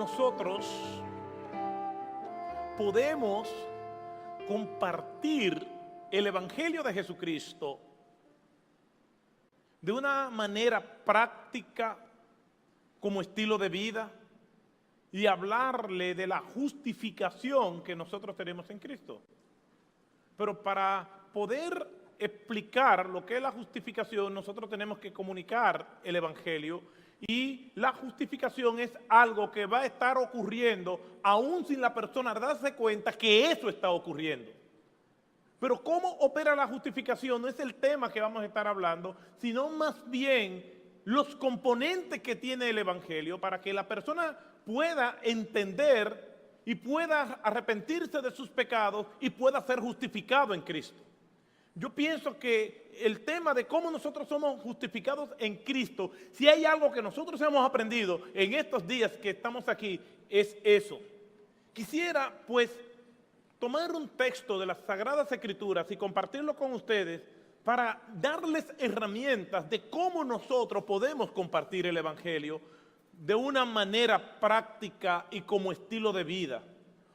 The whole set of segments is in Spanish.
nosotros podemos compartir el Evangelio de Jesucristo de una manera práctica, como estilo de vida, y hablarle de la justificación que nosotros tenemos en Cristo. Pero para poder explicar lo que es la justificación, nosotros tenemos que comunicar el Evangelio, y la justificación es algo que va a estar ocurriendo aún sin la persona darse cuenta que eso está ocurriendo. Pero cómo opera la justificación no es el tema que vamos a estar hablando, sino más bien los componentes que tiene el Evangelio para que la persona pueda entender y pueda arrepentirse de sus pecados y pueda ser justificado en Cristo. Yo pienso que el tema de cómo nosotros somos justificados en Cristo, si hay algo que nosotros hemos aprendido en estos días que estamos aquí, es eso. Quisiera, pues, tomar un texto de las Sagradas Escrituras y compartirlo con ustedes para darles herramientas de cómo nosotros podemos compartir el Evangelio de una manera práctica y como estilo de vida.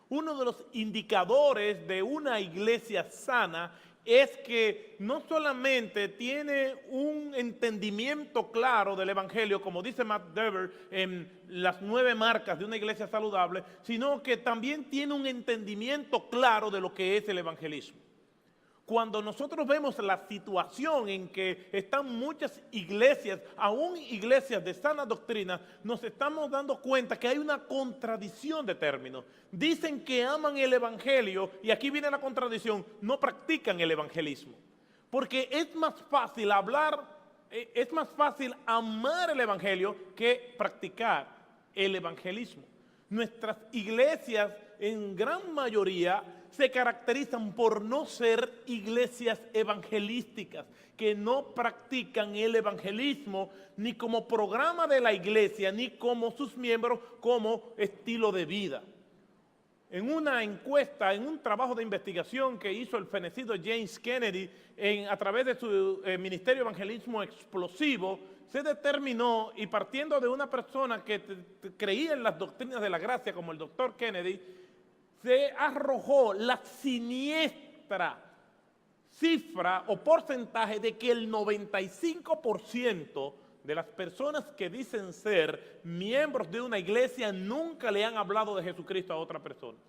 Uno de los indicadores de una iglesia sana es que no solamente tiene un entendimiento claro del Evangelio, como dice Matt Dever en las 9 marcas de una iglesia saludable, sino que también tiene un entendimiento claro de lo que es el evangelismo. Cuando nosotros vemos la situación en que están muchas iglesias, aún iglesias de sana doctrina, nos estamos dando cuenta que hay una contradicción de términos. Dicen que aman el evangelio y aquí viene la contradicción, no practican el evangelismo. Porque es más fácil es más fácil amar el evangelio que practicar el evangelismo. Nuestras iglesias en gran mayoría se caracterizan por no ser iglesias evangelísticas, que no practican el evangelismo ni como programa de la iglesia, ni como sus miembros, como estilo de vida. En una encuesta, en un trabajo de investigación que hizo el fenecido James Kennedy a través de su Ministerio de Evangelismo Explosivo, se determinó, y partiendo de una persona que creía en las doctrinas de la gracia, como el doctor Kennedy, se arrojó la siniestra cifra o porcentaje de que el 95% de las personas que dicen ser miembros de una iglesia nunca le han hablado de Jesucristo a otra persona.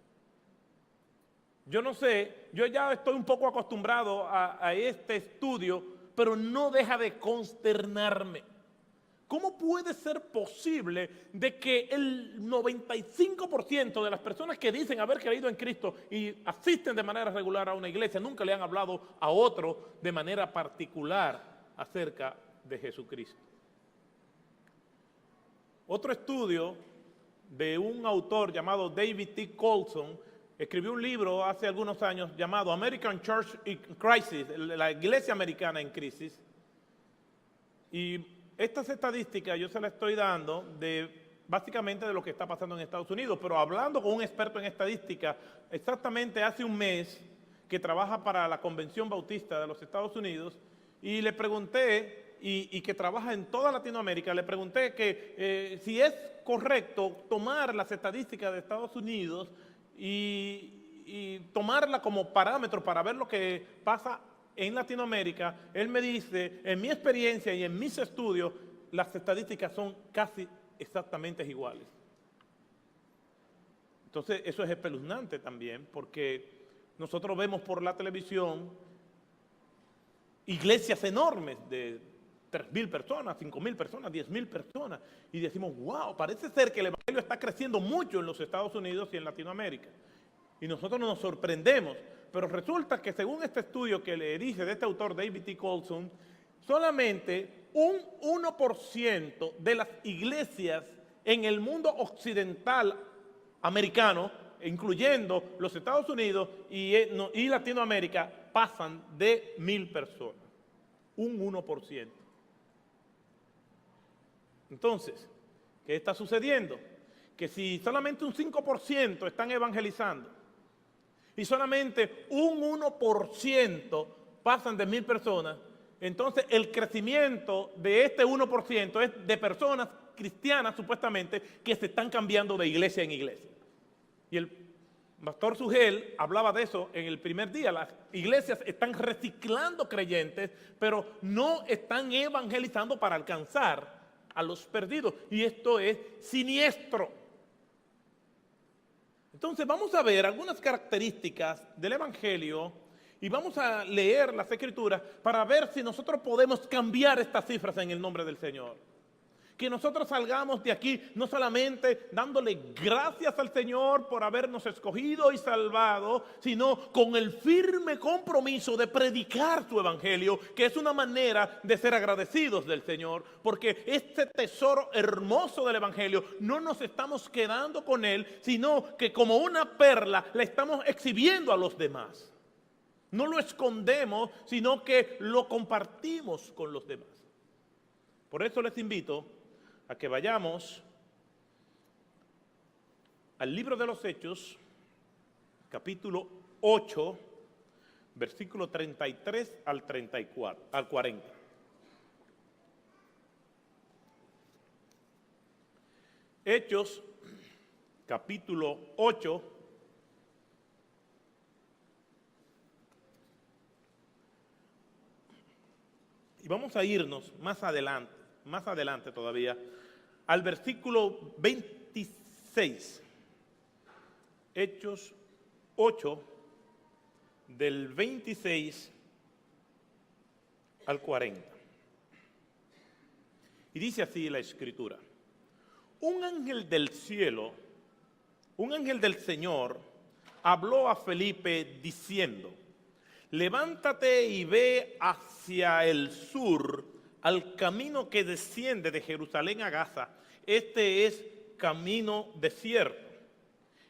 Yo no sé, yo ya estoy un poco acostumbrado a este estudio, pero no deja de consternarme. ¿Cómo puede ser posible de que el 95% de las personas que dicen haber creído en Cristo y asisten de manera regular a una iglesia nunca le han hablado a otro de manera particular acerca de Jesucristo? Otro estudio de un autor llamado David T. Colson escribió un libro hace algunos años llamado American Church in Crisis, la iglesia americana en crisis, y estas estadísticas yo se las estoy dando básicamente de lo que está pasando en Estados Unidos, pero hablando con un experto en estadística, exactamente hace un mes, que trabaja para la Convención Bautista de los Estados Unidos, y le pregunté, y que trabaja en toda Latinoamérica, le pregunté que si es correcto tomar las estadísticas de Estados Unidos y tomarla como parámetro para ver lo que pasa en Latinoamérica. Él me dice, en mi experiencia y en mis estudios, las estadísticas son casi exactamente iguales. Entonces, eso es espeluznante también, porque nosotros vemos por la televisión iglesias enormes de 3,000 personas, 5,000 personas, 10,000 personas, y decimos, wow, parece ser que el evangelio está creciendo mucho en los Estados Unidos y en Latinoamérica. Y nosotros nos sorprendemos. Pero resulta que según este estudio que le dice de este autor David T. Colson, solamente un 1% de las iglesias en el mundo occidental americano, incluyendo los Estados Unidos y Latinoamérica, pasan de 1,000 personas. Un 1%. Entonces, ¿qué está sucediendo? Que si solamente un 5% están evangelizando, y solamente un 1% pasan de 1,000 personas, entonces el crecimiento de este 1% es de personas cristianas supuestamente que se están cambiando de iglesia en iglesia. Y el pastor Sugel hablaba de eso en el primer día. Las iglesias están reciclando creyentes, pero no están evangelizando para alcanzar a los perdidos. Y esto es siniestro. Entonces vamos a ver algunas características del evangelio y vamos a leer las escrituras para ver si nosotros podemos cambiar estas cifras en el nombre del Señor. Que nosotros salgamos de aquí no solamente dándole gracias al Señor por habernos escogido y salvado, sino con el firme compromiso de predicar su evangelio, que es una manera de ser agradecidos del Señor, porque este tesoro hermoso del evangelio no nos estamos quedando con él, sino que como una perla la estamos exhibiendo a los demás. No lo escondemos, sino que lo compartimos con los demás. Por eso les invito a que vayamos al libro de los Hechos, capítulo 8, versículo 33 al 40. Hechos, capítulo 8, y vamos a irnos más adelante todavía, al versículo 26, Hechos 8, del 26 al 40. Y dice así la escritura: un ángel del cielo, un ángel del Señor, habló a Felipe diciendo: levántate y ve hacia el sur, al camino que desciende de Jerusalén a Gaza. Este es camino desierto.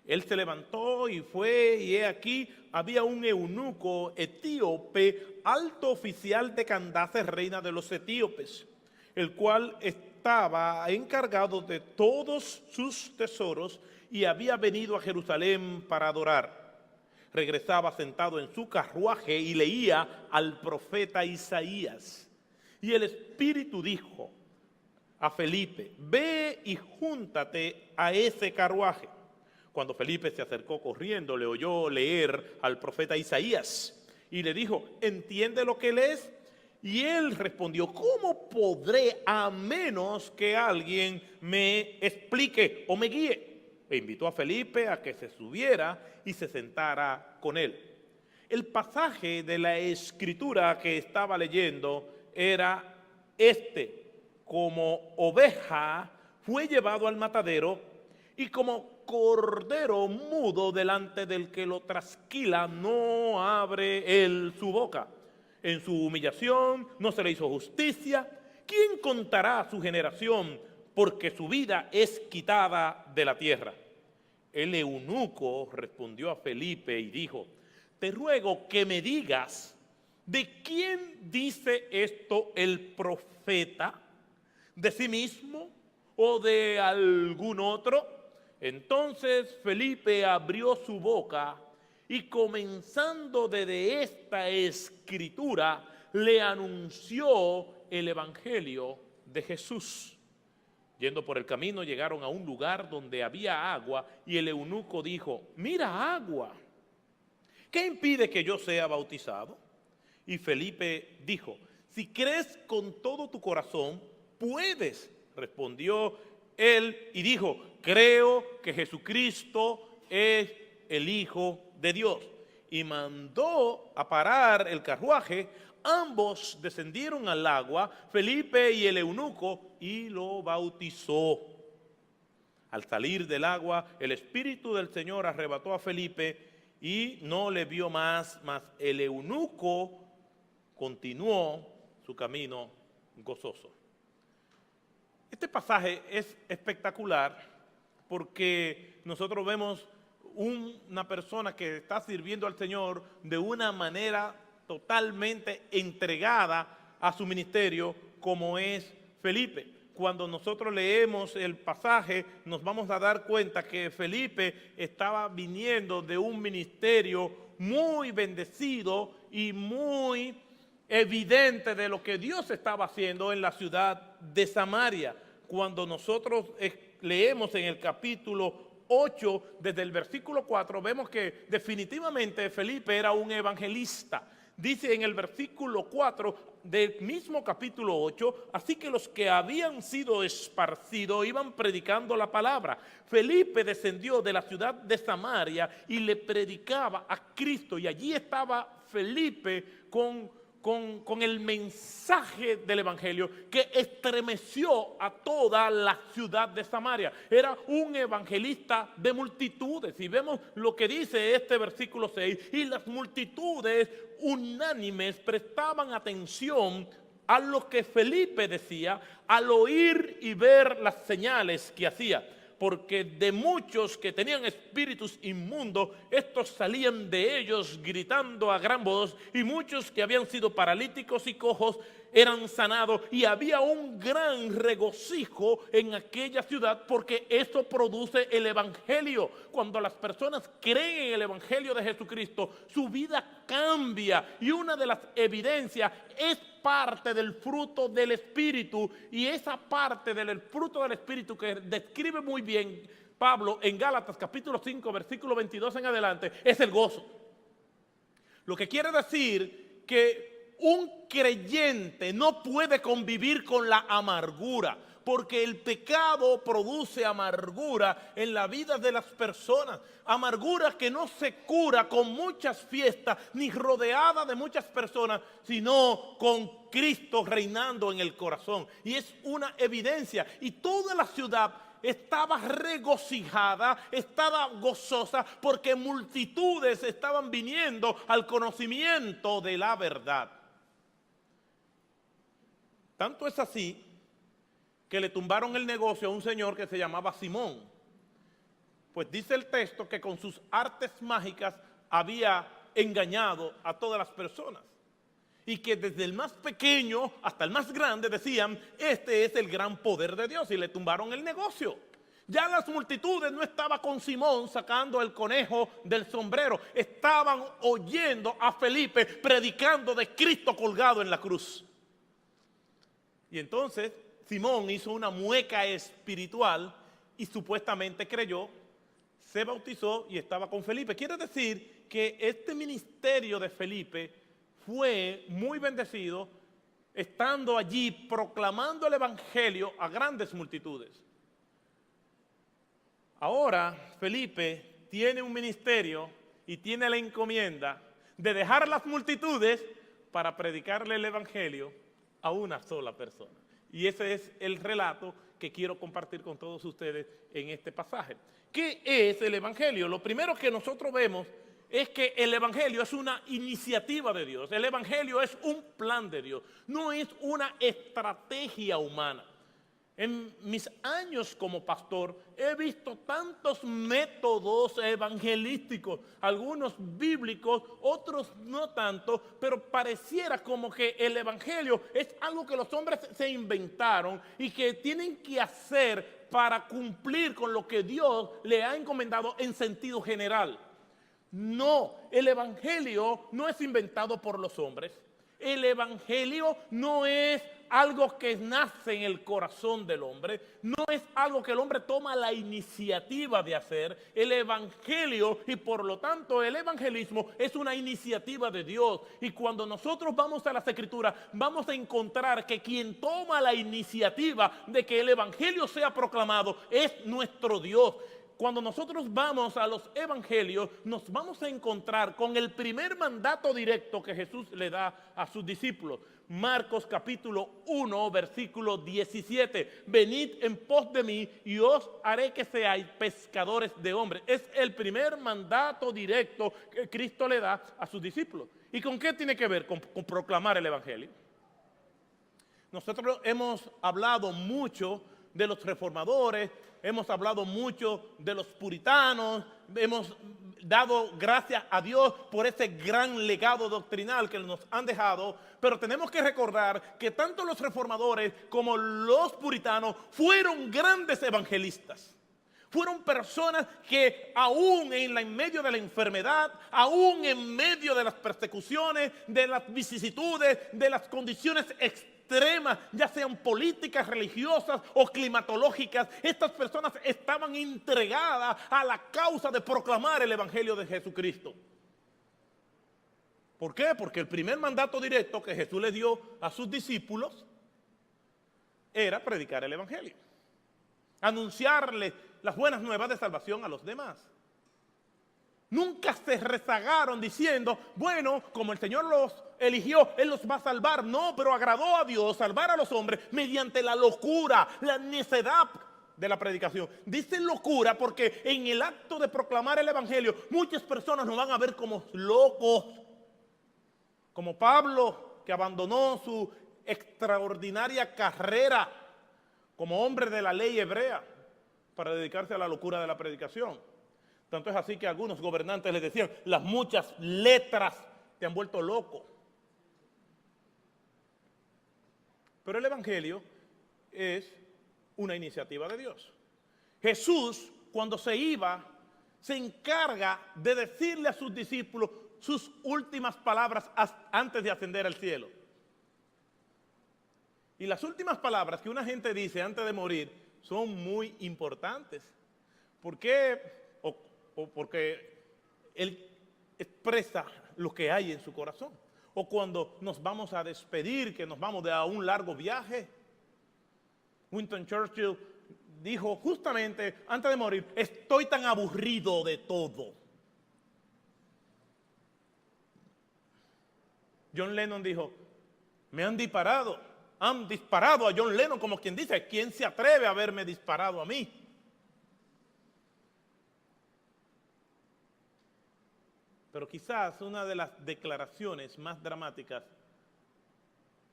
Él se levantó y fue, y he aquí había un eunuco etíope, alto oficial de Candace, reina de los etíopes, el cual estaba encargado de todos sus tesoros y había venido a Jerusalén para adorar. Regresaba sentado en su carruaje y leía al profeta Isaías. Y el Espíritu dijo a Felipe: ve y júntate a ese carruaje. Cuando Felipe se acercó corriendo, le oyó leer al profeta Isaías y le dijo: ¿entiende lo que lees? Y él respondió: ¿cómo podré a menos que alguien me explique o me guíe? E invitó a Felipe a que se subiera y se sentara con él. El pasaje de la escritura que estaba leyendo era este: como oveja fue llevado al matadero, y como cordero mudo delante del que lo trasquila, no abre él su boca. En su humillación no se le hizo justicia. ¿Quién contará su generación? Porque su vida es quitada de la tierra. El eunuco respondió a Felipe y dijo: te ruego que me digas, ¿de quién dice esto el profeta? ¿De sí mismo o de algún otro? Entonces Felipe abrió su boca y, comenzando desde esta escritura, le anunció el evangelio de Jesús. Yendo por el camino, llegaron a un lugar donde había agua, y el eunuco dijo: mira, agua, ¿qué impide que yo sea bautizado? Y Felipe dijo: si crees con todo tu corazón, puedes. Respondió él y dijo: creo que Jesucristo es el Hijo de Dios. Y mandó a parar el carruaje. Ambos descendieron al agua, Felipe y el eunuco, y lo bautizó. Al salir del agua, el Espíritu del Señor arrebató a Felipe y no le vio más, mas el eunuco continuó su camino gozoso. Este pasaje es espectacular porque nosotros vemos una persona que está sirviendo al Señor de una manera totalmente entregada a su ministerio, como es Felipe. Cuando nosotros leemos el pasaje, nos vamos a dar cuenta que Felipe estaba viniendo de un ministerio muy bendecido y muy evidente de lo que Dios estaba haciendo en la ciudad de Samaria. Cuando nosotros leemos en el capítulo 8, desde el versículo 4, vemos que definitivamente Felipe era un evangelista. Dice en el versículo 4 del mismo capítulo 8, así que los que habían sido esparcidos iban predicando la palabra. Felipe descendió de la ciudad de Samaria y le predicaba a Cristo. Y allí estaba Felipe con el mensaje del evangelio que estremeció a toda la ciudad de Samaria. Era un evangelista de multitudes. Y vemos lo que dice este versículo 6, y las multitudes unánimes prestaban atención a lo que Felipe decía al oír y ver las señales que hacía. Porque de muchos que tenían espíritus inmundos, estos salían de ellos gritando a gran voz, y muchos que habían sido paralíticos y cojos eran sanados, y había un gran regocijo en aquella ciudad, porque eso produce el evangelio. Cuando las personas creen en el evangelio de Jesucristo, su vida cambia, y una de las evidencias es parte del fruto del Espíritu, y esa parte del fruto del Espíritu que describe muy bien Pablo en Gálatas capítulo 5 versículo 22 en adelante, es el gozo. Lo que quiere decir que un creyente no puede convivir con la amargura, porque el pecado produce amargura en la vida de las personas. Amargura que no se cura con muchas fiestas ni rodeada de muchas personas, sino con Cristo reinando en el corazón. Y es una evidencia. Y toda la ciudad estaba regocijada, estaba gozosa, porque multitudes estaban viniendo al conocimiento de la verdad. Tanto es así que le tumbaron el negocio a un señor que se llamaba Simón. Pues dice el texto que con sus artes mágicas había engañado a todas las personas. Y que desde el más pequeño hasta el más grande decían, este es el gran poder de Dios, y le tumbaron el negocio. Ya las multitudes no estaban con Simón sacando el conejo del sombrero, estaban oyendo a Felipe predicando de Cristo colgado en la cruz. Y entonces Simón hizo una mueca espiritual y supuestamente creyó, se bautizó y estaba con Felipe. Quiere decir que este ministerio de Felipe fue muy bendecido, estando allí proclamando el evangelio a grandes multitudes. Ahora Felipe tiene un ministerio y tiene la encomienda de dejar las multitudes para predicarle el evangelio a una sola persona. Y ese es el relato que quiero compartir con todos ustedes en este pasaje. ¿Qué es el evangelio? Lo primero que nosotros vemos es que el evangelio es una iniciativa de Dios. El evangelio es un plan de Dios, no es una estrategia humana. En mis años como pastor he visto tantos métodos evangelísticos, algunos bíblicos, otros no tanto, pero pareciera como que el evangelio es algo que los hombres se inventaron y que tienen que hacer para cumplir con lo que Dios le ha encomendado en sentido general. No, el evangelio no es inventado por los hombres. El evangelio no es algo que nace en el corazón del hombre, no es algo que el hombre toma la iniciativa de hacer. El evangelio, y por lo tanto el evangelismo, es una iniciativa de Dios. Y cuando nosotros vamos a las Escrituras, vamos a encontrar que quien toma la iniciativa de que el evangelio sea proclamado es nuestro Dios. Cuando nosotros vamos a los evangelios, nos vamos a encontrar con el primer mandato directo que Jesús le da a sus discípulos. Marcos capítulo 1, versículo 17. Venid en pos de mí y os haré que seáis pescadores de hombres. Es el primer mandato directo que Cristo le da a sus discípulos. ¿Y con qué tiene que ver? Con proclamar el evangelio. Nosotros hemos hablado mucho de los reformadores, hemos hablado mucho de los puritanos, hemos dado gracias a Dios por ese gran legado doctrinal que nos han dejado, pero tenemos que recordar que tanto los reformadores como los puritanos fueron grandes evangelistas. Fueron personas que aún en medio de la enfermedad, aún en medio de las persecuciones, de las vicisitudes, de las condiciones extremas, ya sean políticas, religiosas o climatológicas, estas personas estaban entregadas a la causa de proclamar el Evangelio de Jesucristo. ¿Por qué? Porque el primer mandato directo que Jesús le dio a sus discípulos era predicar el Evangelio, anunciarle las buenas nuevas de salvación a los demás. Nunca se rezagaron diciendo, bueno, como el Señor los eligió, Él los va a salvar. No, pero agradó a Dios salvar a los hombres mediante la locura, la necedad de la predicación. Dice locura porque en el acto de proclamar el Evangelio, muchas personas nos van a ver como locos. Como Pablo, que abandonó su extraordinaria carrera como hombre de la ley hebrea para dedicarse a la locura de la predicación. Tanto es así que algunos gobernantes les decían, las muchas letras te han vuelto loco. Pero el Evangelio es una iniciativa de Dios. Jesús, cuando se iba, se encarga de decirle a sus discípulos sus últimas palabras antes de ascender al cielo. Y las últimas palabras que una gente dice antes de morir son muy importantes. ¿Por qué? Porque Él expresa lo que hay en su corazón. O cuando nos vamos a despedir, que nos vamos a un largo viaje. Winston Churchill dijo justamente antes de morir, estoy tan aburrido de todo. John Lennon dijo, me han disparado a John Lennon, como quien dice, ¿quién se atreve a haberme disparado a mí? Pero quizás una de las declaraciones más dramáticas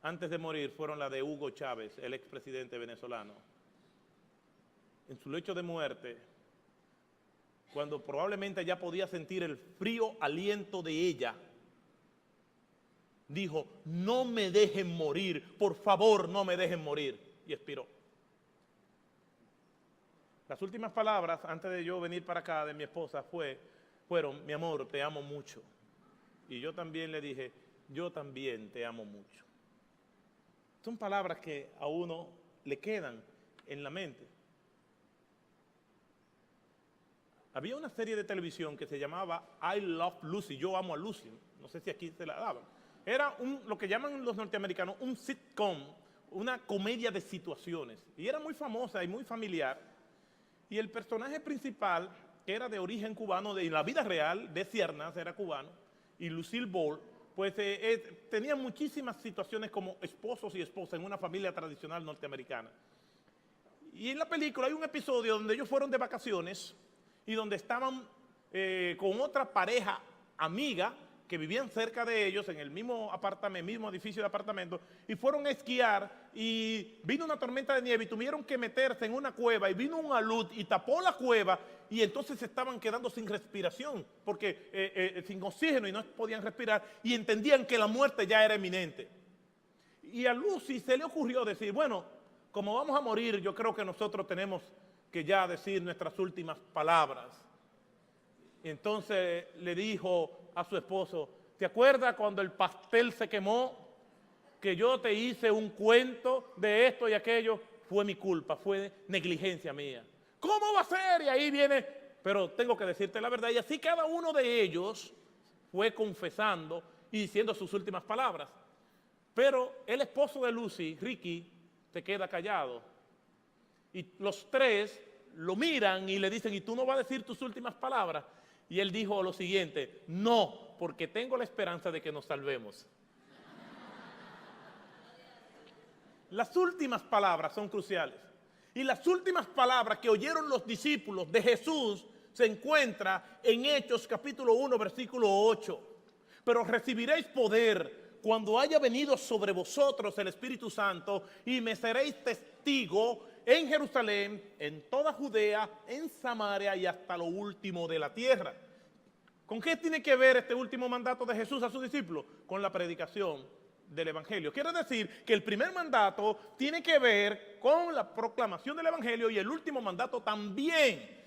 antes de morir fueron las de Hugo Chávez, el expresidente venezolano. En su lecho de muerte, cuando probablemente ya podía sentir el frío aliento de ella, dijo, no me dejen morir, por favor, no me dejen morir. Y expiró. Las últimas palabras, antes de yo venir para acá, de mi esposa, fueron, mi amor, te amo mucho. Y yo también le dije, yo también te amo mucho. Son palabras que a uno le quedan en la mente. Había una serie de televisión que se llamaba I Love Lucy, yo amo a Lucy, no sé si aquí se la daban. Era lo que llaman los norteamericanos un sitcom, una comedia de situaciones. Y era muy famosa y muy familiar. Y el personaje principal, que era de origen cubano, de la vida real, de Ciernas, era cubano, y Lucille Ball, pues tenía muchísimas situaciones como esposos y esposas en una familia tradicional norteamericana. Y en la película hay un episodio donde ellos fueron de vacaciones y donde estaban con otra pareja amiga que vivían cerca de ellos en el mismo apartamento, mismo edificio de apartamentos, y fueron a esquiar y vino una tormenta de nieve y tuvieron que meterse en una cueva y vino un alud y tapó la cueva y entonces se estaban quedando sin respiración, porque sin oxígeno y no podían respirar y entendían que la muerte ya era inminente. Y a Lucy se le ocurrió decir, bueno, como vamos a morir, yo creo que nosotros tenemos que ya decir nuestras últimas palabras. Y entonces le dijo a su esposo, ¿te acuerdas cuando el pastel se quemó? Que yo te hice un cuento de esto y aquello. Fue mi culpa, fue negligencia mía. ¿Cómo va a ser? Y ahí viene, pero tengo que decirte la verdad. Y así cada uno de ellos fue confesando y diciendo sus últimas palabras. Pero el esposo de Lucy, Ricky, se queda callado. Y los tres lo miran y le dicen, ¿y tú no vas a decir tus últimas palabras? Y él dijo lo siguiente, no, porque tengo la esperanza de que nos salvemos. Las últimas palabras son cruciales. Y las últimas palabras que oyeron los discípulos de Jesús se encuentra en Hechos capítulo 1, versículo 8. Pero recibiréis poder cuando haya venido sobre vosotros el Espíritu Santo y me seréis testigo en Jerusalén, en toda Judea, en Samaria y hasta lo último de la tierra. ¿Con qué tiene que ver este último mandato de Jesús a sus discípulos? Con la predicación del Evangelio. Quiere decir que el primer mandato tiene que ver con la proclamación del Evangelio y el último mandato también.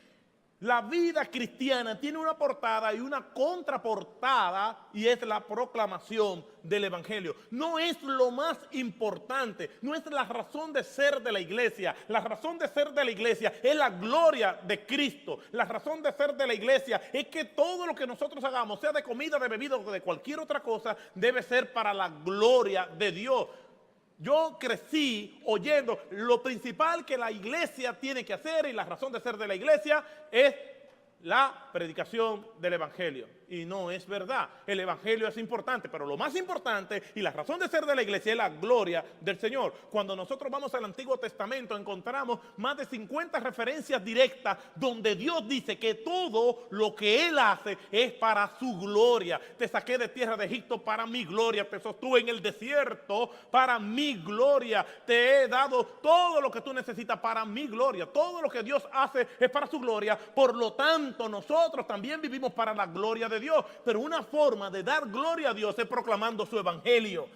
La vida cristiana tiene una portada y una contraportada, y es la proclamación del Evangelio. No es lo más importante, no es la razón de ser de la iglesia. La razón de ser de la iglesia es la gloria de Cristo. La razón de ser de la iglesia es que todo lo que nosotros hagamos, sea de comida, de bebida o de cualquier otra cosa, debe ser para la gloria de Dios. Yo crecí oyendo lo principal que la iglesia tiene que hacer, y la razón de ser de la iglesia es la predicación del Evangelio. Y no es verdad. El Evangelio es importante, pero lo más importante y la razón de ser de la iglesia es la gloria del Señor. Cuando nosotros vamos al Antiguo Testamento encontramos más de 50 referencias directas donde Dios dice que todo lo que Él hace es para su gloria. Te saqué de tierra de Egipto para mi gloria, te sostuve en el desierto para mi gloria, te he dado todo lo que tú necesitas para mi gloria. Todo lo que Dios hace es para su gloria, por lo tanto nosotros también vivimos para la gloria de Dios, pero una forma de dar gloria a Dios es proclamando su evangelio.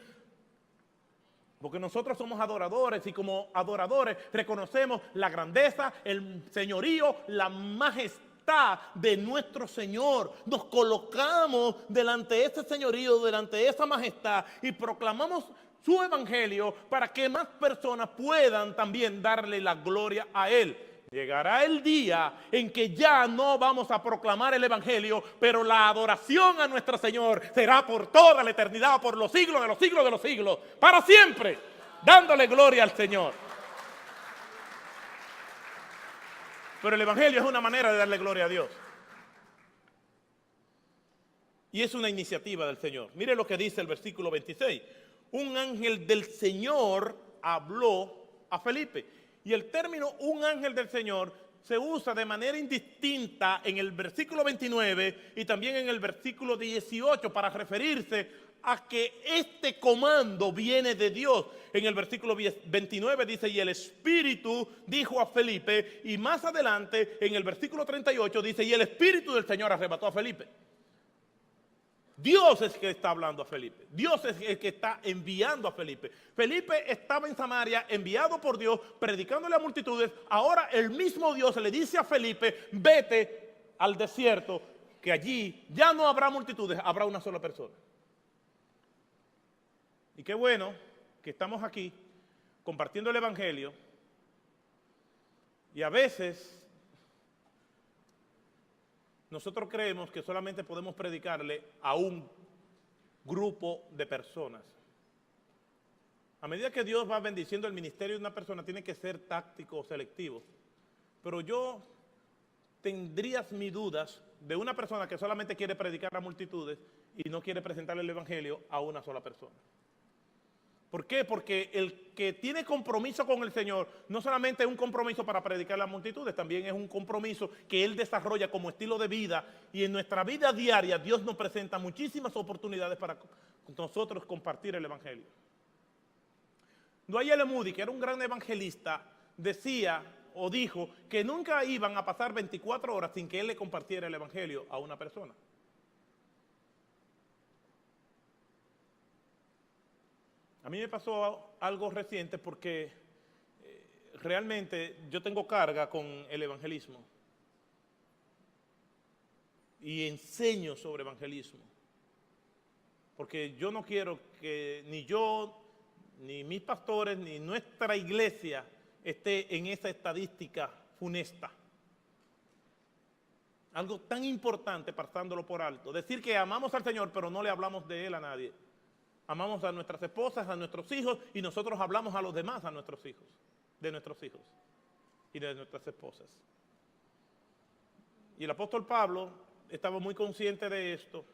Porque nosotros somos adoradores y como adoradores reconocemos la grandeza, el señorío, la majestad de nuestro Señor. Nos colocamos delante de ese señorío, delante de esa majestad y proclamamos su evangelio para que más personas puedan también darle la gloria a Él. Llegará el día en que ya no vamos a proclamar el evangelio, pero la adoración a nuestro Señor será por toda la eternidad, por los siglos de los siglos de los siglos, para siempre, dándole gloria al Señor. Pero el evangelio es una manera de darle gloria a Dios. Y es una iniciativa del Señor. Mire lo que dice el versículo 26. Un ángel del Señor habló a Felipe. Y el término un ángel del Señor se usa de manera indistinta en el versículo 29 y también en el versículo 18 para referirse a que este comando viene de Dios. En el versículo 29 dice, y el Espíritu dijo a Felipe, y más adelante en el versículo 38 dice, y el Espíritu del Señor arrebató a Felipe. Dios es el que está hablando a Felipe. Dios es el que está enviando a Felipe. Felipe estaba en Samaria, enviado por Dios, predicándole a multitudes. Ahora el mismo Dios le dice a Felipe, vete al desierto, que allí ya no habrá multitudes, habrá una sola persona. Y qué bueno que estamos aquí compartiendo el evangelio. Y a veces nosotros creemos que solamente podemos predicarle a un grupo de personas. A medida que Dios va bendiciendo el ministerio de una persona, tiene que ser táctico o selectivo. Pero yo tendría mis dudas de una persona que solamente quiere predicar a multitudes y no quiere presentarle el evangelio a una sola persona. ¿Por qué? Porque el que tiene compromiso con el Señor no solamente es un compromiso para predicar a las multitudes, también es un compromiso que Él desarrolla como estilo de vida, y en nuestra vida diaria Dios nos presenta muchísimas oportunidades para nosotros compartir el evangelio. Dwight L. Moody, que era un gran evangelista, decía o dijo que nunca iban a pasar 24 horas sin que él le compartiera el evangelio a una persona. A mí me pasó algo reciente porque realmente yo tengo carga con el evangelismo y enseño sobre evangelismo, porque yo no quiero que ni yo, ni mis pastores, ni nuestra iglesia esté en esa estadística funesta. Algo tan importante, pasándolo por alto, decir que amamos al Señor pero no le hablamos de Él a nadie. Amamos a nuestras esposas, a nuestros hijos, y nosotros hablamos a los demás, a nuestros hijos, de nuestros hijos y de nuestras esposas. Y el apóstol Pablo estaba muy consciente de esto,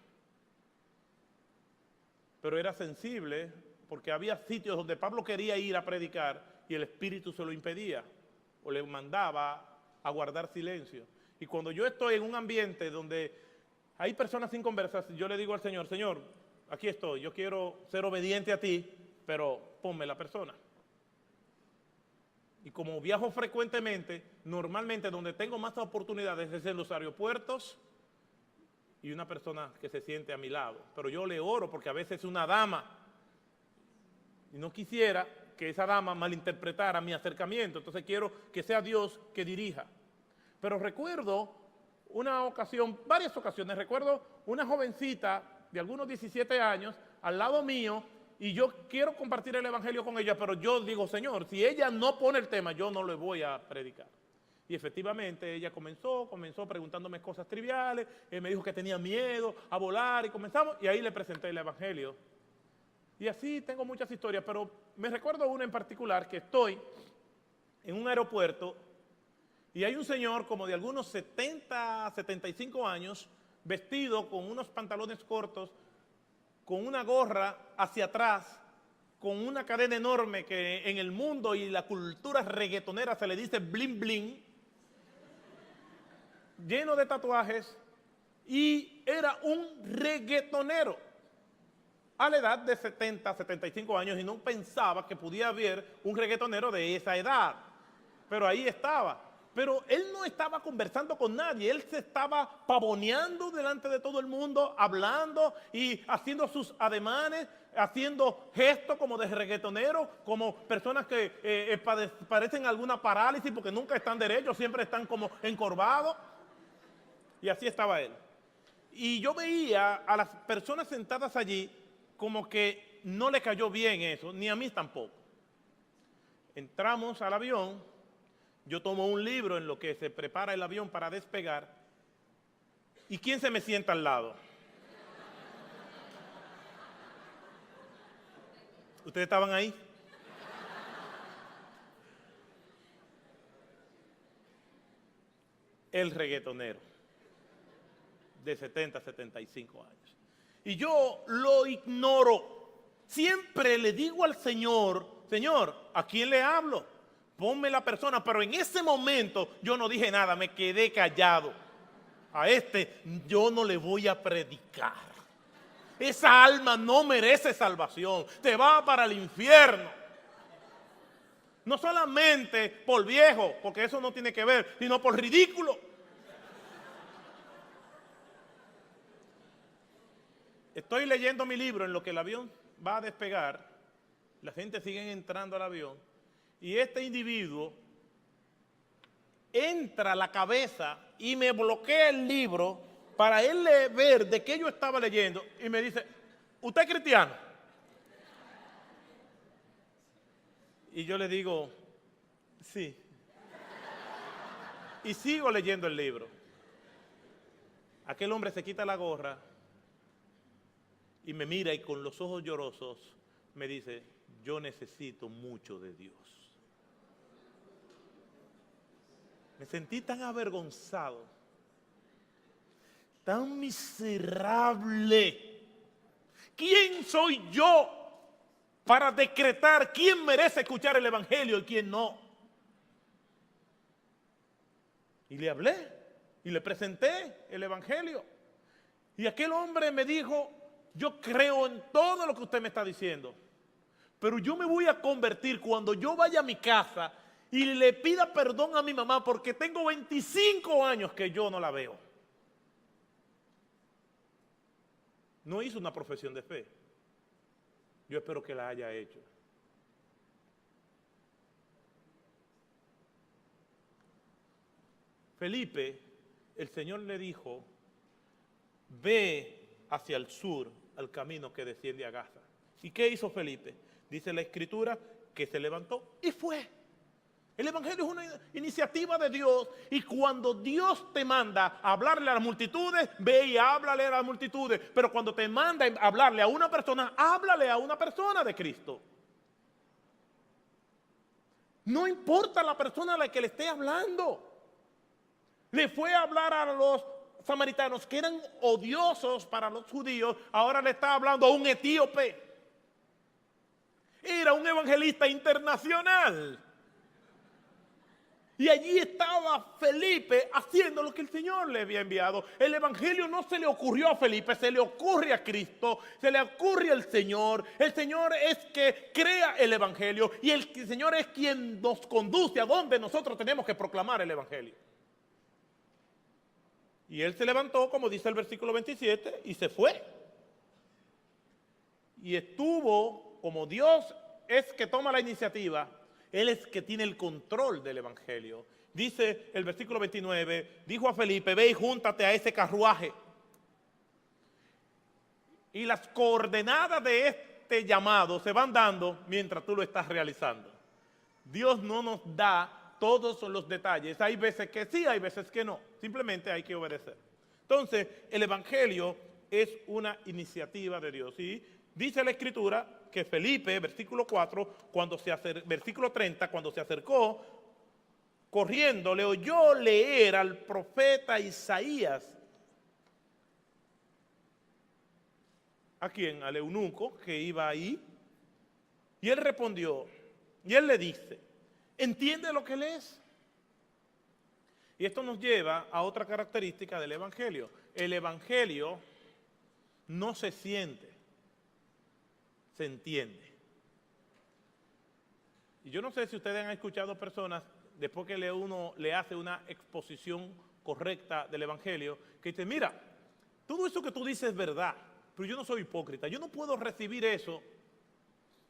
pero era sensible porque había sitios donde Pablo quería ir a predicar y el Espíritu se lo impedía o le mandaba a guardar silencio. Y cuando yo estoy en un ambiente donde hay personas sin conversar, yo le digo al Señor, Señor, aquí estoy, yo quiero ser obediente a ti, pero ponme la persona. Y como viajo frecuentemente, normalmente donde tengo más oportunidades es en los aeropuertos y una persona que se siente a mi lado. Pero yo le oro porque a veces es una dama y no quisiera que esa dama malinterpretara mi acercamiento. Entonces quiero que sea Dios que dirija. Pero recuerdo una ocasión, varias ocasiones, recuerdo una jovencita de algunos 17 años al lado mío y yo quiero compartir el evangelio con ella, pero yo digo, Señor, si ella no pone el tema, yo no le voy a predicar. Y efectivamente ella comenzó preguntándome cosas triviales, me dijo que tenía miedo a volar y comenzamos y ahí le presenté el evangelio. Y así tengo muchas historias, pero me recuerdo una en particular que estoy en un aeropuerto y hay un señor como de algunos 70, 75 años, vestido con unos pantalones cortos, con una gorra hacia atrás, con una cadena enorme que en el mundo y la cultura reggaetonera se le dice bling bling, lleno de tatuajes, y era un reggaetonero a la edad de 70, 75 años, y no pensaba que podía haber un reggaetonero de esa edad, pero ahí estaba. Pero él no estaba conversando con nadie, él se estaba pavoneando delante de todo el mundo, hablando y haciendo sus ademanes, haciendo gestos como de reggaetonero, como personas que padecen alguna parálisis porque nunca están derechos, siempre están como encorvados. Y así estaba él. Y yo veía a las personas sentadas allí como que no le cayó bien eso, ni a mí tampoco. Entramos al avión, yo tomo un libro en lo que se prepara el avión para despegar, ¿y quién se me sienta al lado? ¿Ustedes estaban ahí? El reggaetonero de 70, 75 años. Y yo lo ignoro. Siempre le digo al Señor, Señor, ¿a quién le hablo? Ponme la persona, pero en ese momento yo no dije nada, me quedé callado. A este yo no le voy a predicar. Esa alma no merece salvación, te va para el infierno. No solamente por viejo, porque eso no tiene que ver, sino por ridículo. Estoy leyendo mi libro en lo que el avión va a despegar, la gente sigue entrando al avión, y este individuo entra a la cabeza y me bloquea el libro para él ver de qué yo estaba leyendo y me dice, ¿usted es cristiano? Y yo le digo, sí. Y sigo leyendo el libro. Aquel hombre se quita la gorra y me mira y con los ojos llorosos me dice, yo necesito mucho de Dios. Me sentí tan avergonzado, tan miserable. ¿Quién soy yo para decretar quién merece escuchar el evangelio y quién no? Y le hablé y le presenté el evangelio. Y aquel hombre me dijo, yo creo en todo lo que usted me está diciendo, pero yo me voy a convertir cuando yo vaya a mi casa y le pida perdón a mi mamá porque tengo 25 años que yo no la veo. No hizo una profesión de fe. Yo espero que la haya hecho. Felipe, el Señor le dijo, ve hacia el sur, al camino que desciende a Gaza. ¿Y qué hizo Felipe? Dice la Escritura que se levantó y fue. El evangelio es una iniciativa de Dios y cuando Dios te manda a hablarle a las multitudes, ve y háblale a las multitudes. Pero cuando te manda a hablarle a una persona, háblale a una persona de Cristo. No importa la persona a la que le esté hablando. Le fue a hablar a los samaritanos que eran odiosos para los judíos, ahora le está hablando a un etíope. Era un evangelista internacional. Y allí estaba Felipe haciendo lo que el Señor le había enviado. El evangelio no se le ocurrió a Felipe, se le ocurre a Cristo, se le ocurre al Señor. El Señor es que crea el evangelio y el Señor es quien nos conduce a donde nosotros tenemos que proclamar el evangelio. Y él se levantó, como dice el versículo 27, y se fue. Y estuvo, como Dios es que toma la iniciativa, Él es que tiene el control del evangelio. dice el versículo 29, dijo a Felipe, ve y júntate a ese carruaje. Y las coordenadas de este llamado se van dando mientras tú lo estás realizando. Dios no nos da todos los detalles. Hay veces que sí, hay veces que no. Simplemente hay que obedecer. Entonces, el Evangelio es una iniciativa de Dios. Y dice la Escritura que Felipe, versículo 4, versículo 30, cuando se acercó, corriendo, le oyó leer al profeta Isaías. ¿A quién? Al eunuco que iba ahí. Y él respondió, y él le dice, ¿entiende lo que lees? Y esto nos lleva a otra característica del Evangelio. El Evangelio no se siente, se entiende. Y yo no sé si ustedes han escuchado personas, después que uno le hace una exposición correcta del Evangelio, que dicen, mira, todo eso que tú dices es verdad, pero yo no soy hipócrita, yo no puedo recibir eso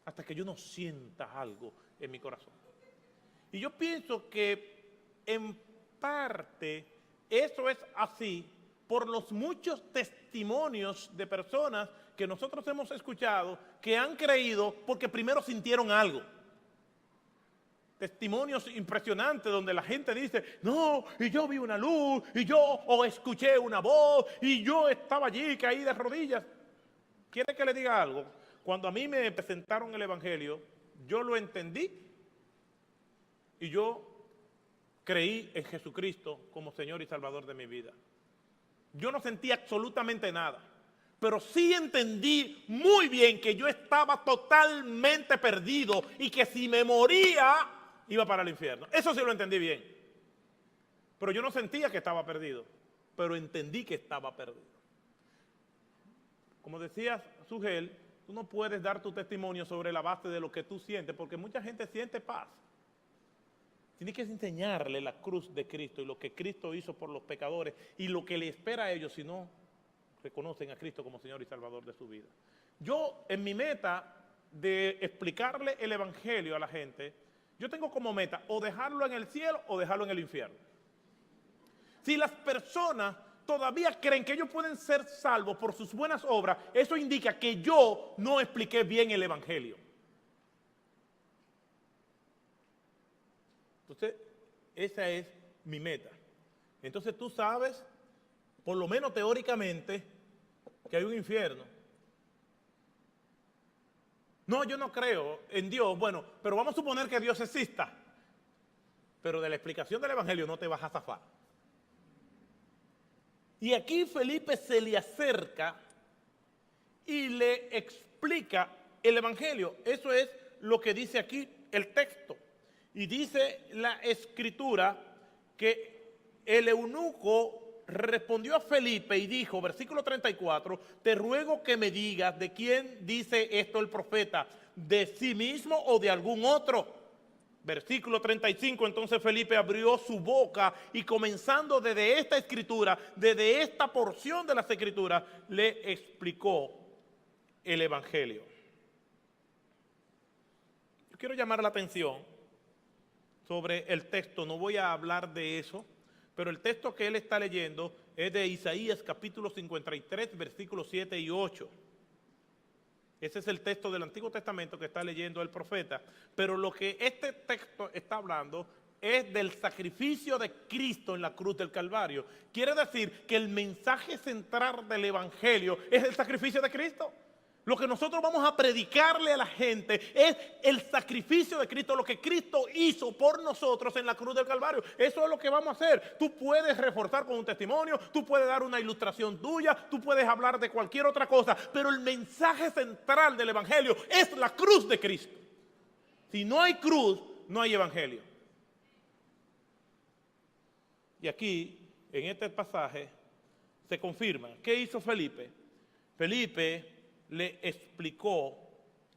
hasta que yo no sienta algo en mi corazón. Y yo pienso que en parte eso es así por los muchos testimonios de personas que nosotros hemos escuchado que han creído porque primero sintieron algo. Testimonios impresionantes donde la gente dice, no, y yo vi una luz, y yo o escuché una voz, y yo estaba allí caí de rodillas. ¿Quiere que le diga algo? Cuando a mí me presentaron el Evangelio, yo lo entendí y yo creí en Jesucristo como Señor y Salvador de mi vida. Yo no sentí absolutamente nada, pero sí entendí muy bien que yo estaba totalmente perdido y que si me moría iba para el infierno. Eso sí lo entendí bien. Pero yo no sentía que estaba perdido, pero entendí que estaba perdido. Como decía Sugel, tú no puedes dar tu testimonio sobre la base de lo que tú sientes, porque mucha gente siente paz. Tienes que enseñarle la cruz de Cristo y lo que Cristo hizo por los pecadores y lo que le espera a ellos si no reconocen a Cristo como Señor y Salvador de su vida. Yo, en mi meta de explicarle el Evangelio a la gente, yo tengo como meta o dejarlo en el cielo o dejarlo en el infierno. Si las personas todavía creen que ellos pueden ser salvos por sus buenas obras, eso indica que yo no expliqué bien el Evangelio. Entonces, esa es mi meta. Entonces tú sabes, por lo menos teóricamente, que hay un infierno. No, yo no creo en Dios. Bueno, pero vamos a suponer que Dios exista. Pero de la explicación del Evangelio no te vas a zafar. Y aquí Felipe se le acerca y le explica el Evangelio. Eso es lo que dice aquí el texto. Y dice la Escritura que el eunuco respondió a Felipe y dijo, versículo 34, te ruego que me digas de quién dice esto el profeta, de sí mismo o de algún otro. Versículo 35, entonces Felipe abrió su boca y comenzando desde esta escritura, desde esta porción de las escrituras, le explicó el Evangelio. Yo quiero llamar la atención sobre el texto, no voy a hablar de eso, pero el texto que él está leyendo es de Isaías capítulo 53, versículos 7 y 8. Ese es el texto del Antiguo Testamento que está leyendo el profeta. Pero lo que este texto está hablando es del sacrificio de Cristo en la cruz del Calvario. Quiere decir que el mensaje central del Evangelio es el sacrificio de Cristo. Lo que nosotros vamos a predicarle a la gente es el sacrificio de Cristo, lo que Cristo hizo por nosotros en la cruz del Calvario. Eso es lo que vamos a hacer. Tú puedes reforzar con un testimonio, tú puedes dar una ilustración tuya, tú puedes hablar de cualquier otra cosa, pero el mensaje central del Evangelio es la cruz de Cristo. Si no hay cruz, no hay Evangelio. Y aquí, en este pasaje, se confirma. ¿Qué hizo Felipe? Felipe le explicó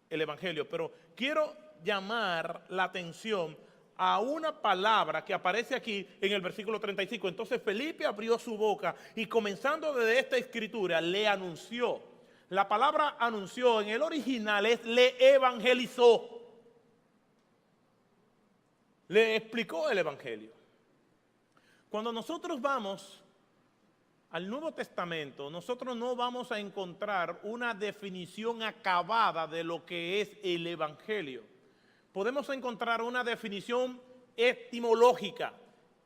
el Evangelio, pero quiero llamar la atención a una palabra que aparece aquí en el versículo 35. Entonces Felipe abrió su boca y comenzando desde esta escritura le anunció. La palabra anunció en el original es le evangelizó. Le explicó el Evangelio. Cuando nosotros vamos al Nuevo Testamento, nosotros no vamos a encontrar una definición acabada de lo que es el Evangelio. Podemos encontrar una definición etimológica.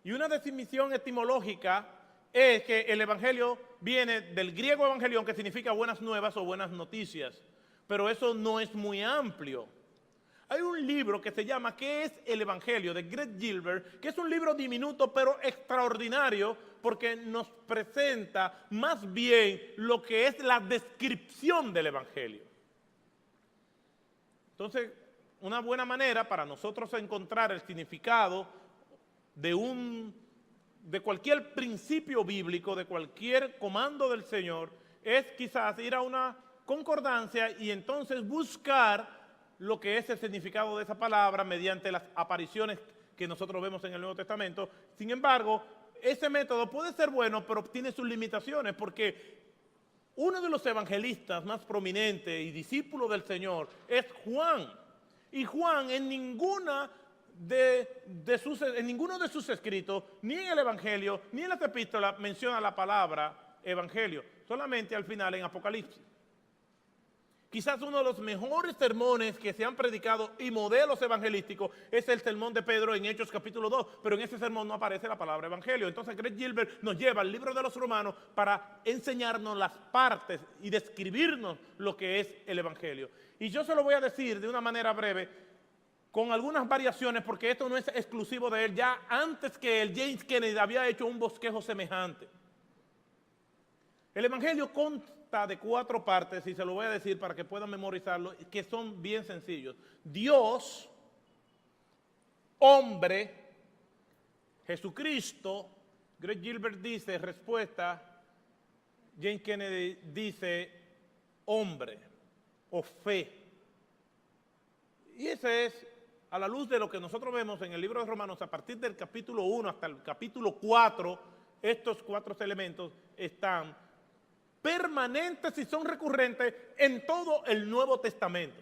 Y una definición etimológica es que el Evangelio viene del griego evangelión, que significa buenas nuevas o buenas noticias. Pero eso no es muy amplio. Hay un libro que se llama ¿Qué es el Evangelio?, de Greg Gilbert, que es un libro diminuto pero extraordinario porque nos presenta más bien lo que es la descripción del Evangelio. Entonces, una buena manera para nosotros encontrar el significado de cualquier principio bíblico, de cualquier comando del Señor, es quizás ir a una concordancia y entonces buscar lo que es el significado de esa palabra mediante las apariciones que nosotros vemos en el Nuevo Testamento. Sin embargo, ese método puede ser bueno, pero tiene sus limitaciones, porque uno de los evangelistas más prominentes y discípulos del Señor es Juan. Y Juan en ninguno de sus escritos, ni en el Evangelio, ni en las epístolas, menciona la palabra evangelio, solamente al final en Apocalipsis. Quizás uno de los mejores sermones que se han predicado y modelos evangelísticos es el sermón de Pedro en Hechos capítulo 2, pero en ese sermón no aparece la palabra evangelio. Entonces Greg Gilbert nos lleva al libro de los Romanos para enseñarnos las partes y describirnos lo que es el evangelio. Y yo se lo voy a decir de una manera breve, con algunas variaciones, porque esto no es exclusivo de él. Ya antes que él, James Kennedy había hecho un bosquejo semejante. El evangelio consta de 4 partes, y se lo voy a decir para que puedan memorizarlo, que son bien sencillos. Dios, hombre, Jesucristo. Greg Gilbert dice, respuesta, James Kennedy dice, hombre o fe. Y ese es, a la luz de lo que nosotros vemos en el libro de Romanos, a partir del capítulo 1 hasta el capítulo 4, estos 4 elementos están permanentes y son recurrentes en todo el Nuevo Testamento.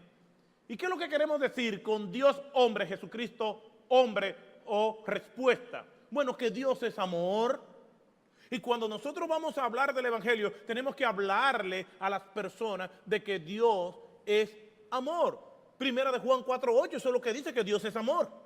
¿Y qué es lo que queremos decir con Dios hombre, Jesucristo hombre o respuesta? Bueno, que Dios es amor. Y cuando nosotros vamos a hablar del Evangelio, tenemos que hablarle a las personas de que Dios es amor. Primera de Juan 4:8, eso es lo que dice, que Dios es amor.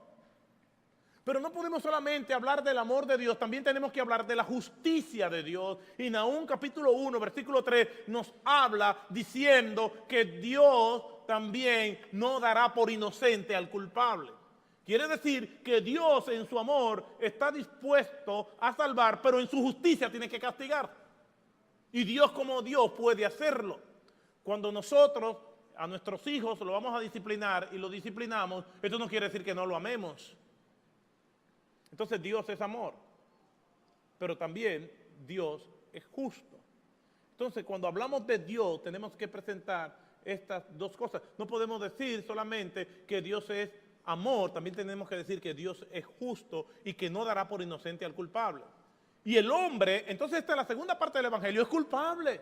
Pero no podemos solamente hablar del amor de Dios, también tenemos que hablar de la justicia de Dios. Y Nahum capítulo 1, versículo 3 nos habla diciendo que Dios también no dará por inocente al culpable. Quiere decir que Dios en su amor está dispuesto a salvar, pero en su justicia tiene que castigar. Y Dios como Dios puede hacerlo. Cuando nosotros a nuestros hijos lo vamos a disciplinar y lo disciplinamos, esto no quiere decir que no lo amemos. Entonces Dios es amor, pero también Dios es justo. Entonces cuando hablamos de Dios tenemos que presentar estas 2 cosas. No podemos decir solamente que Dios es amor, también tenemos que decir que Dios es justo y que no dará por inocente al culpable. Y el hombre, entonces esta es la segunda parte del Evangelio, es culpable,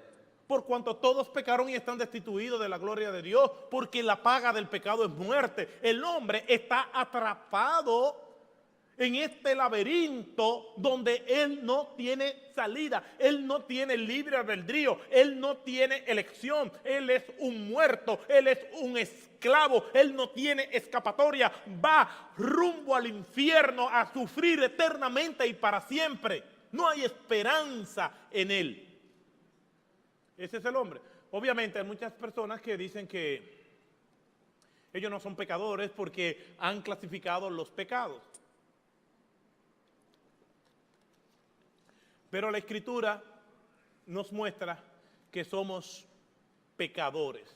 por cuanto todos pecaron y están destituidos de la gloria de Dios, porque la paga del pecado es muerte. El hombre está atrapado en este laberinto donde él no tiene salida, él no tiene libre albedrío, él no tiene elección, él es un muerto, él es un esclavo, él no tiene escapatoria, va rumbo al infierno a sufrir eternamente y para siempre. No hay esperanza en él. Ese es el hombre. Obviamente hay muchas personas que dicen que ellos no son pecadores porque han clasificado los pecados. Pero la Escritura nos muestra que somos pecadores.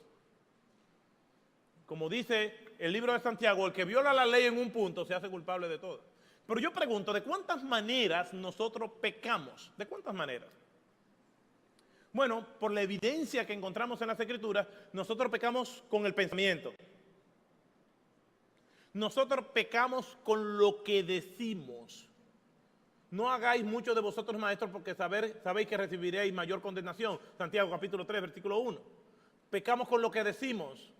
Como dice el libro de Santiago, el que viola la ley en un punto se hace culpable de todo. Pero yo pregunto, ¿de cuántas maneras nosotros pecamos? ¿De cuántas maneras? Bueno, por la evidencia que encontramos en las Escrituras, nosotros pecamos con el pensamiento. Nosotros pecamos con lo que decimos. No hagáis mucho de vosotros maestros porque sabéis que recibiréis mayor condenación. Santiago capítulo 3, versículo 1. Pecamos con lo que decimos.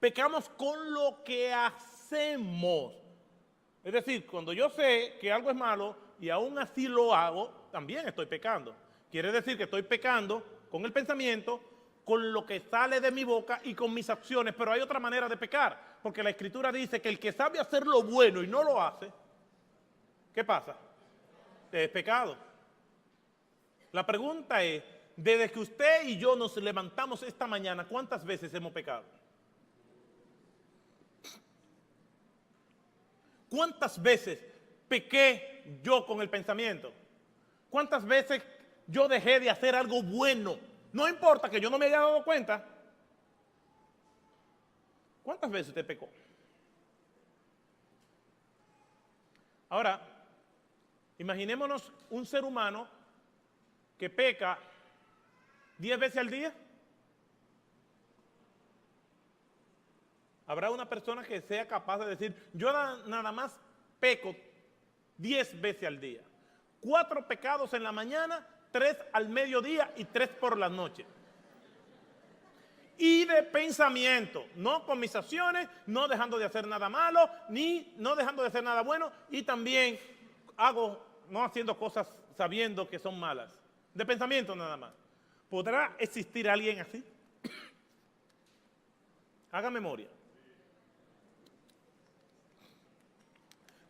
Pecamos con lo que hacemos. Es decir, cuando yo sé que algo es malo, y aún así lo hago, también estoy pecando. Quiere decir que estoy pecando con el pensamiento, con lo que sale de mi boca y con mis acciones, pero hay otra manera de pecar, porque la Escritura dice que el que sabe hacer lo bueno y no lo hace, ¿qué pasa? Es pecado. La pregunta es, desde que usted y yo nos levantamos esta mañana, ¿cuántas veces hemos pecado? ¿Cuántas veces pequé yo con el pensamiento? ¿Cuántas veces yo dejé de hacer algo bueno? No importa que yo no me haya dado cuenta. ¿Cuántas veces usted pecó? Ahora, imaginémonos un ser humano que peca 10 veces al día. Habrá una persona que sea capaz de decir, yo nada más peco 10 veces al día. 4 pecados en la mañana, 3 al mediodía y 3 por la noche. Y de pensamiento, no con mis acciones, no dejando de hacer nada malo, ni no dejando de hacer nada bueno, y también no haciendo cosas sabiendo que son malas. De pensamiento nada más. ¿Podrá existir alguien así? Haga memoria.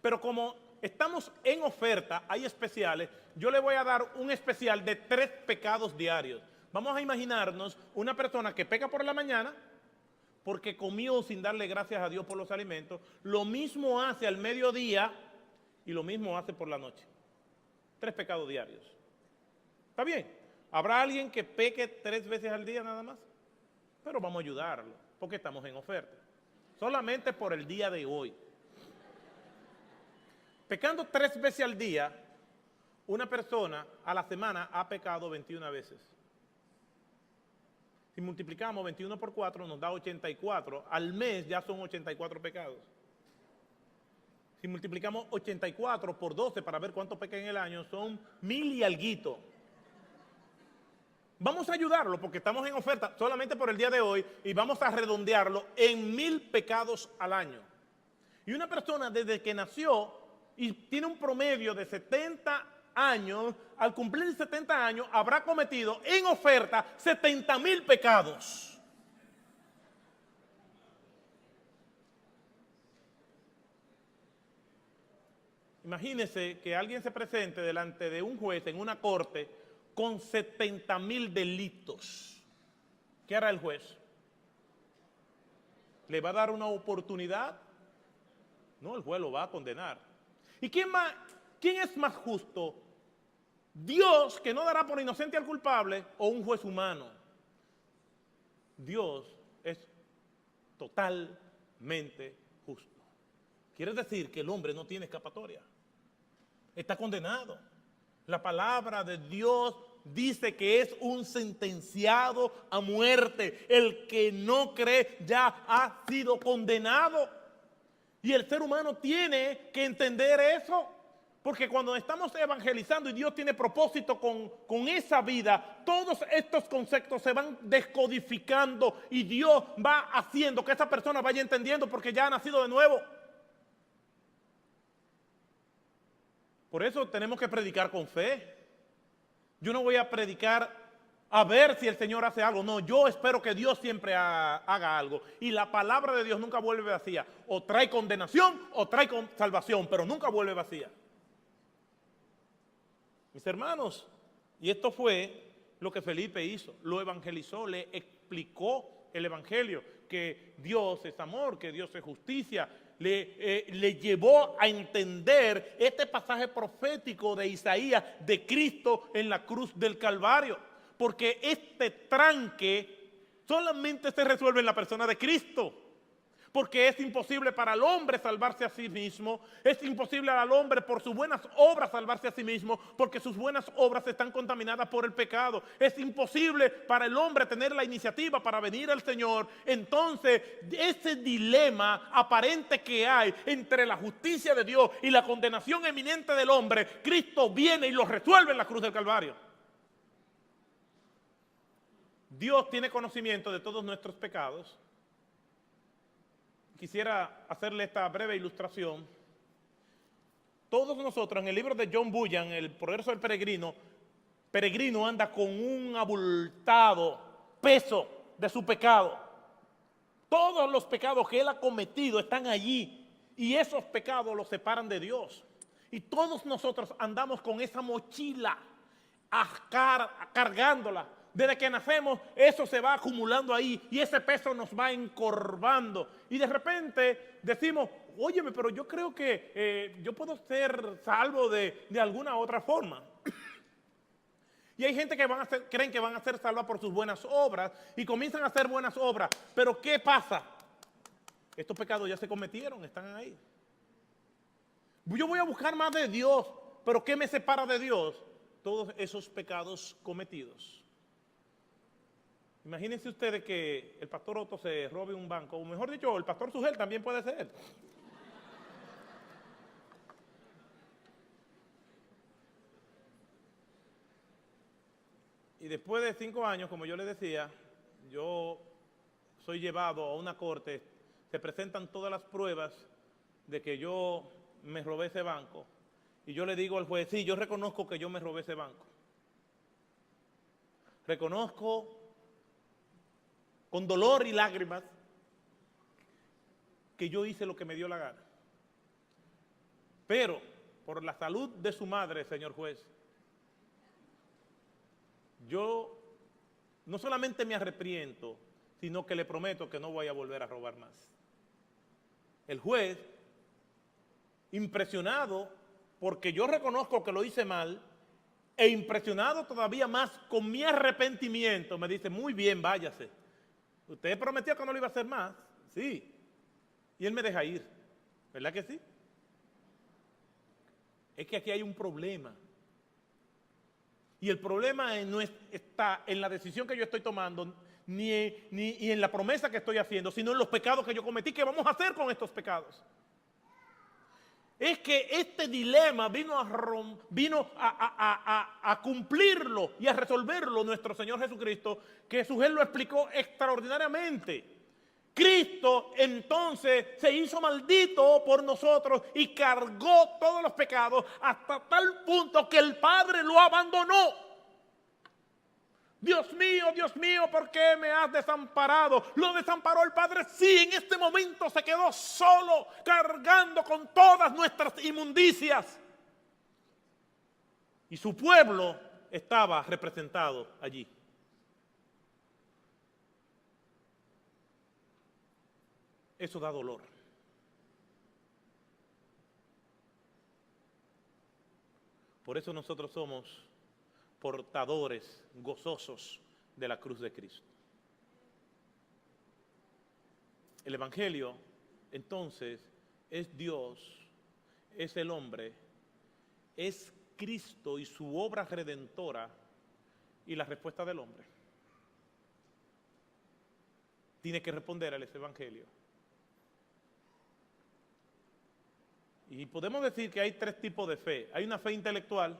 Pero como estamos en oferta, hay especiales, yo le voy a dar un especial de 3 pecados diarios. Vamos a imaginarnos una persona que peca por la mañana porque comió sin darle gracias a Dios por los alimentos, lo mismo hace al mediodía y lo mismo hace por la noche. 3 pecados diarios. ¿Está bien? ¿Habrá alguien que peque 3 veces al día nada más? Pero vamos a ayudarlo porque estamos en oferta. Solamente por el día de hoy. Pecando 3 veces al día, una persona a la semana ha pecado 21 veces. Si multiplicamos 21 por 4 nos da 84. Al mes ya son 84 pecados. Si multiplicamos 84 por 12 para ver cuánto peca en el año, son 1000 y alguito. Vamos a ayudarlo porque estamos en oferta solamente por el día de hoy y vamos a redondearlo en 1000 pecados al año. Y una persona desde que nació y tiene un promedio de 70 años, al cumplir 70 años habrá cometido en oferta 70,000 pecados. Imagínese que alguien se presente delante de un juez en una corte con 70,000 delitos. ¿Qué hará el juez? ¿Le va a dar una oportunidad? No, el juez lo va a condenar. ¿Y quién es más justo? ¿Dios, que no dará por inocente al culpable, o un juez humano? Dios es totalmente justo. Quiere decir que el hombre no tiene escapatoria. Está condenado. La palabra de Dios dice que es un sentenciado a muerte. El que no cree ya ha sido condenado. Y el ser humano tiene que entender eso, porque cuando estamos evangelizando y Dios tiene propósito con esa vida, todos estos conceptos se van descodificando y Dios va haciendo que esa persona vaya entendiendo porque ya ha nacido de nuevo. Por eso tenemos que predicar con fe. Yo no voy a predicar a ver si el Señor hace algo. No, yo espero que Dios siempre haga algo. Y la palabra de Dios nunca vuelve vacía. O trae condenación o trae salvación, pero nunca vuelve vacía. Mis hermanos, y esto fue lo que Felipe hizo. Lo evangelizó, le explicó el evangelio, que Dios es amor, que Dios es justicia. Le llevó a entender este pasaje profético de Isaías, de Cristo en la cruz del Calvario. Porque este tranque solamente se resuelve en la persona de Cristo. Porque es imposible para el hombre salvarse a sí mismo, es imposible al hombre por sus buenas obras salvarse a sí mismo, porque sus buenas obras están contaminadas por el pecado. Es imposible para el hombre tener la iniciativa para venir al Señor. Entonces, ese dilema aparente que hay entre la justicia de Dios y la condenación eminente del hombre, Cristo viene y lo resuelve en la cruz del Calvario. Dios tiene conocimiento de todos nuestros pecados. Quisiera hacerle esta breve ilustración. Todos nosotros, en el libro de John Bunyan, El progreso del peregrino anda con un abultado peso de su pecado. Todos los pecados que él ha cometido están allí y esos pecados los separan de Dios. Y todos nosotros andamos con esa mochila, cargándola. Desde que nacemos, eso se va acumulando ahí y ese peso nos va encorvando. Y de repente decimos, óyeme, pero yo creo que yo puedo ser salvo de alguna otra forma. Y hay gente que creen que van a ser salvas por sus buenas obras y comienzan a hacer buenas obras. Pero ¿qué pasa? Estos pecados ya se cometieron, están ahí. Yo voy a buscar más de Dios, pero ¿qué me separa de Dios? Todos esos pecados cometidos. Imagínense ustedes que el pastor Otto se robe un banco, o mejor dicho, el pastor Sugel también puede ser. Y después de 5 años, como yo les decía, yo soy llevado a una corte, se presentan todas las pruebas de que yo me robé ese banco. Y yo le digo al juez, sí, yo reconozco que yo me robé ese banco. Reconozco con dolor y lágrimas que yo hice lo que me dio la gana. Pero por la salud de su madre, señor juez, yo no solamente me arrepiento, sino que le prometo que no voy a volver a robar más. El juez, impresionado porque yo reconozco que lo hice mal, e impresionado todavía más con mi arrepentimiento, me dice, muy bien, váyase. Usted prometió que no lo iba a hacer más. Sí. Y él me deja ir. ¿Verdad que sí? Es que aquí hay un problema. Y el problema no está en la decisión que yo estoy tomando, ni en la promesa que estoy haciendo, sino en los pecados que yo cometí. ¿Qué vamos a hacer con estos pecados? Es que este dilema vino a cumplirlo y a resolverlo nuestro Señor Jesucristo, que Jesús lo explicó extraordinariamente. Cristo entonces se hizo maldito por nosotros y cargó todos los pecados hasta tal punto que el Padre lo abandonó. Dios mío, ¿por qué me has desamparado? Lo desamparó el Padre. Sí, en este momento se quedó solo, cargando con todas nuestras inmundicias. Y su pueblo estaba representado allí. Eso da dolor. Por eso nosotros somos portadores gozosos de la cruz de Cristo. El Evangelio, entonces, es Dios, es el hombre, es Cristo y su obra redentora y la respuesta del hombre. Tiene que responder a ese Evangelio. Y podemos decir que hay 3 tipos de fe. Hay una fe intelectual,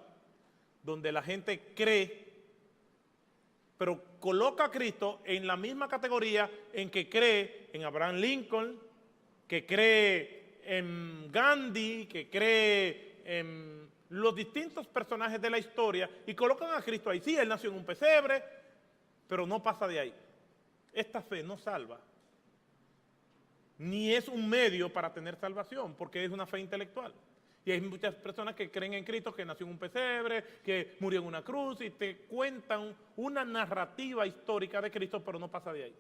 donde la gente cree, pero coloca a Cristo en la misma categoría en que cree en Abraham Lincoln, que cree en Gandhi, que cree en los distintos personajes de la historia y colocan a Cristo ahí. Sí, él nació en un pesebre, pero no pasa de ahí. Esta fe no salva, ni es un medio para tener salvación, porque es una fe intelectual. Y hay muchas personas que creen en Cristo, que nació en un pesebre, que murió en una cruz, y te cuentan una narrativa histórica de Cristo, pero no pasa de ahí.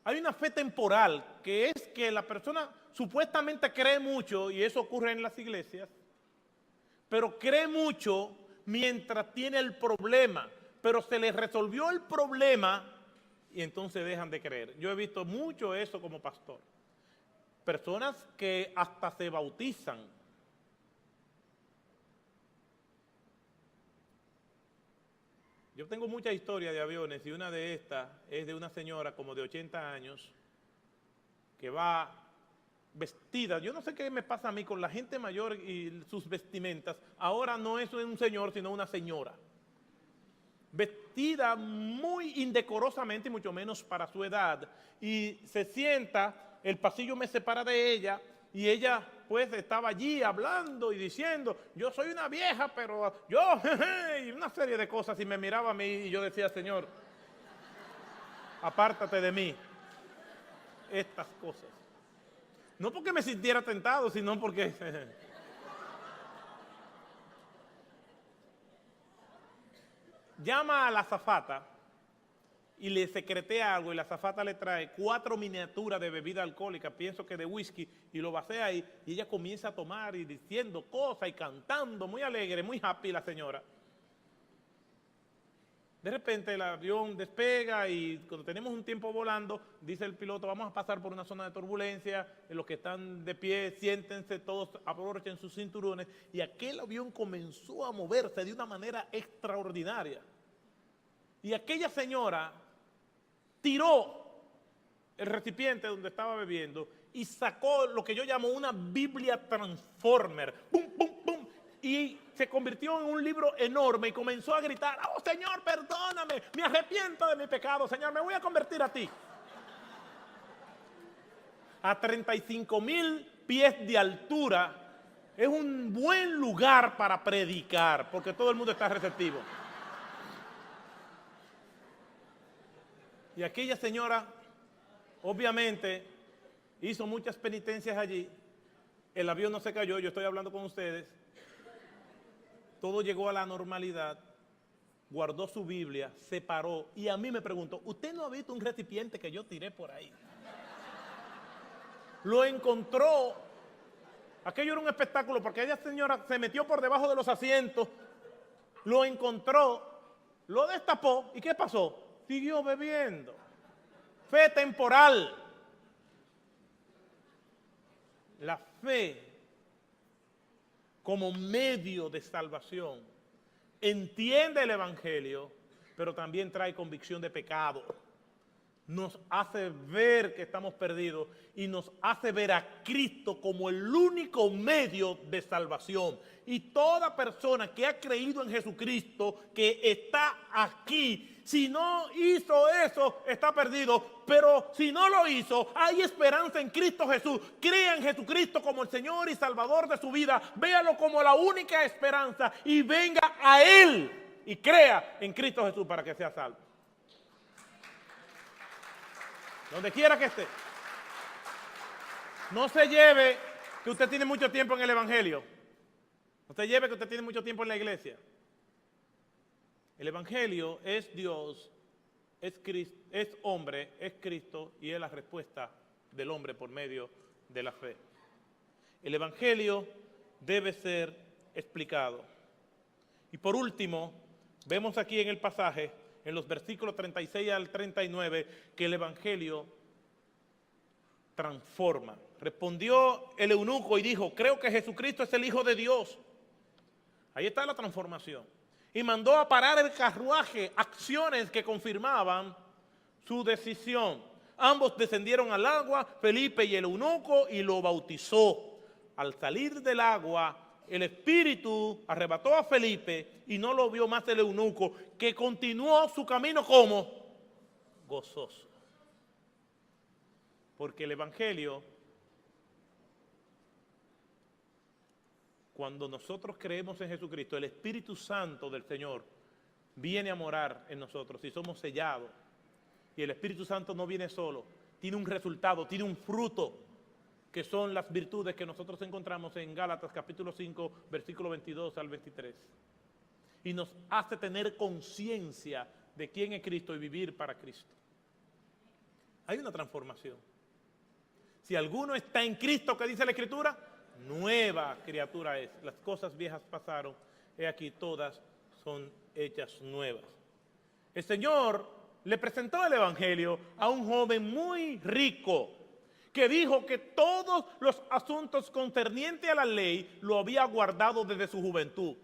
Hay una fe temporal, que es que la persona supuestamente cree mucho, y eso ocurre en las iglesias, pero cree mucho mientras tiene el problema, pero se les resolvió el problema y entonces dejan de creer. Yo he visto mucho eso como pastor. Personas que hasta se bautizan. Yo tengo muchas historias de aviones y una de estas es de una señora como de 80 años que va vestida. Yo no sé qué me pasa a mí con la gente mayor y sus vestimentas. Ahora no es un señor, sino una señora. Vestida muy indecorosamente y mucho menos para su edad. Y se sienta, el pasillo me separa de ella y ella después estaba allí hablando y diciendo, yo soy una vieja, pero yo, y una serie de cosas, y me miraba a mí y yo decía, Señor, apártate de mí, estas cosas. No porque me sintiera tentado, sino porque... Llama a la azafata y le secretea algo y la azafata le trae 4 miniaturas de bebida alcohólica, pienso que de whisky, y lo vacía ahí y ella comienza a tomar y diciendo cosas y cantando, muy alegre, muy happy la señora. De repente el avión despega y cuando tenemos un tiempo volando, dice el piloto, vamos a pasar por una zona de turbulencia, los que están de pie, siéntense todos, abrochen sus cinturones, y aquel avión comenzó a moverse de una manera extraordinaria. Y aquella señora tiró el recipiente donde estaba bebiendo y sacó lo que yo llamo una Biblia Transformer, ¡pum, pum, pum! Y se convirtió en un libro enorme y comenzó a gritar, oh Señor, perdóname, me arrepiento de mi pecado, Señor, me voy a convertir a ti. A 35,000 pies de altura es un buen lugar para predicar, porque todo el mundo está receptivo. Y aquella señora, obviamente, hizo muchas penitencias allí, el avión no se cayó, yo estoy hablando con ustedes, todo llegó a la normalidad, guardó su Biblia, se paró y a mí me preguntó, ¿usted no ha visto un recipiente que yo tiré por ahí? Lo encontró, aquello era un espectáculo porque aquella señora se metió por debajo de los asientos, lo encontró, lo destapó y ¿qué pasó? Siguió bebiendo. Fe temporal. La fe como medio de salvación, entiende el Evangelio, pero también trae convicción de pecado. Nos hace ver que estamos perdidos y nos hace ver a Cristo como el único medio de salvación. Y toda persona que ha creído en Jesucristo, que está aquí, si no hizo eso, está perdido. Pero si no lo hizo, hay esperanza en Cristo Jesús. Crea en Jesucristo como el Señor y Salvador de su vida. Véalo como la única esperanza y venga a Él y crea en Cristo Jesús para que sea salvo. Donde quiera que esté. No se lleve que usted tiene mucho tiempo en el Evangelio. No se lleve que usted tiene mucho tiempo en la iglesia. El Evangelio es Dios, es Cristo, es hombre, es Cristo y es la respuesta del hombre por medio de la fe. El Evangelio debe ser explicado. Y por último, vemos aquí en el pasaje, en los versículos 36 al 39, que el Evangelio transforma. Respondió el eunuco y dijo, creo que Jesucristo es el Hijo de Dios. Ahí está la transformación. Y mandó a parar el carruaje, acciones que confirmaban su decisión. Ambos descendieron al agua, Felipe y el eunuco, y lo bautizó. Al salir del agua, el Espíritu arrebató a Felipe y no lo vio más el eunuco, que continuó su camino como gozoso. Porque el Evangelio, cuando nosotros creemos en Jesucristo, el Espíritu Santo del Señor viene a morar en nosotros y somos sellados. Y el Espíritu Santo no viene solo, tiene un resultado, tiene un fruto, que son las virtudes que nosotros encontramos en Gálatas capítulo 5, versículo 22 al 23. Y nos hace tener conciencia de quién es Cristo y vivir para Cristo. Hay una transformación. Si alguno está en Cristo, ¿qué dice la Escritura? Nueva criatura es. Las cosas viejas pasaron, he aquí todas son hechas nuevas. El Señor le presentó el Evangelio a un joven muy rico que dijo que todos los asuntos concernientes a la ley lo había guardado desde su juventud.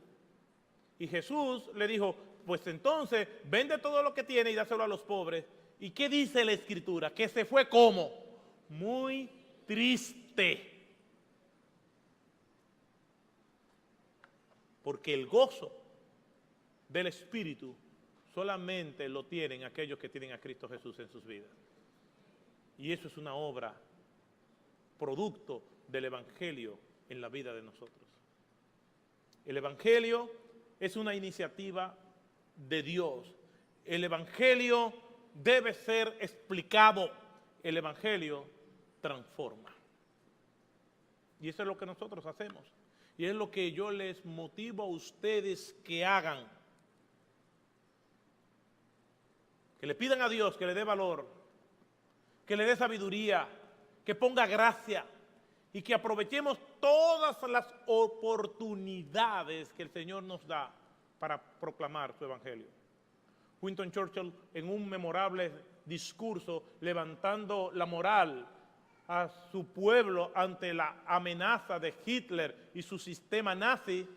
Y Jesús le dijo, pues entonces vende todo lo que tiene y dáselo a los pobres. ¿Y qué dice la Escritura? Que se fue como muy triste. Porque el gozo del Espíritu solamente lo tienen aquellos que tienen a Cristo Jesús en sus vidas. Y eso es una obra, producto del Evangelio en la vida de nosotros. El Evangelio es una iniciativa de Dios. El Evangelio debe ser explicado. El Evangelio transforma. Y eso es lo que nosotros hacemos. Y es lo que yo les motivo a ustedes que hagan. Que le pidan a Dios que le dé valor, que le dé sabiduría, que ponga gracia y que aprovechemos todas las oportunidades que el Señor nos da para proclamar su Evangelio. Winston Churchill, en un memorable discurso levantando la moral a su pueblo ante la amenaza de Hitler y su sistema nazi,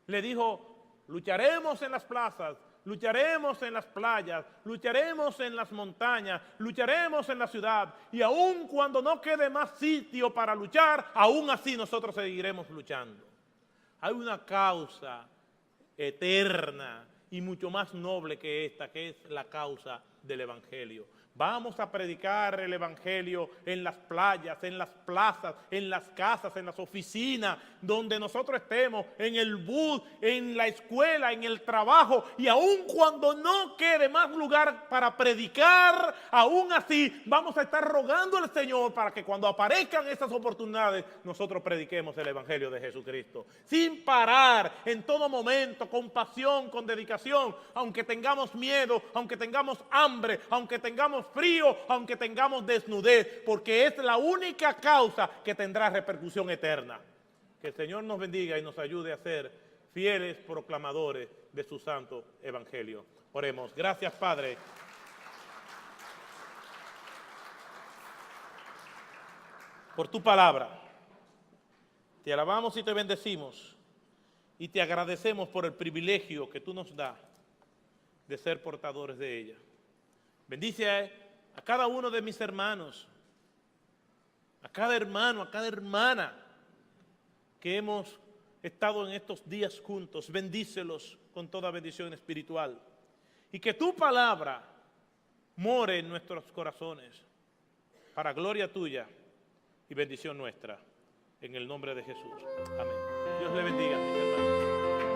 le dijo: lucharemos en las plazas, lucharemos en las playas, lucharemos en las montañas, lucharemos en la ciudad, y aun cuando no quede más sitio para luchar, aún así nosotros seguiremos luchando. Hay una causa eterna y mucho más noble que esta, que es la causa del Evangelio. Vamos a predicar el Evangelio en las playas, en las plazas, en las casas, en las oficinas, donde nosotros estemos, en el bus, en la escuela, en el trabajo, y aun cuando no quede más lugar para predicar, aún así vamos a estar rogando al Señor para que cuando aparezcan esas oportunidades, nosotros prediquemos el Evangelio de Jesucristo, sin parar, en todo momento, con pasión, con dedicación, aunque tengamos miedo, aunque tengamos hambre, aunque tengamos frío, aunque tengamos desnudez, porque es la única causa que tendrá repercusión eterna. Que el Señor nos bendiga y nos ayude a ser fieles proclamadores de su santo Evangelio. Oremos. Gracias, Padre. Por tu palabra. Te alabamos y te bendecimos y te agradecemos por el privilegio que tú nos das de ser portadores de ella. Bendice a cada uno de mis hermanos, a cada hermano, a cada hermana que hemos estado en estos días juntos. Bendícelos con toda bendición espiritual. Y que tu palabra more en nuestros corazones, para gloria tuya y bendición nuestra. En el nombre de Jesús. Amén. Dios le bendiga, mis hermanos.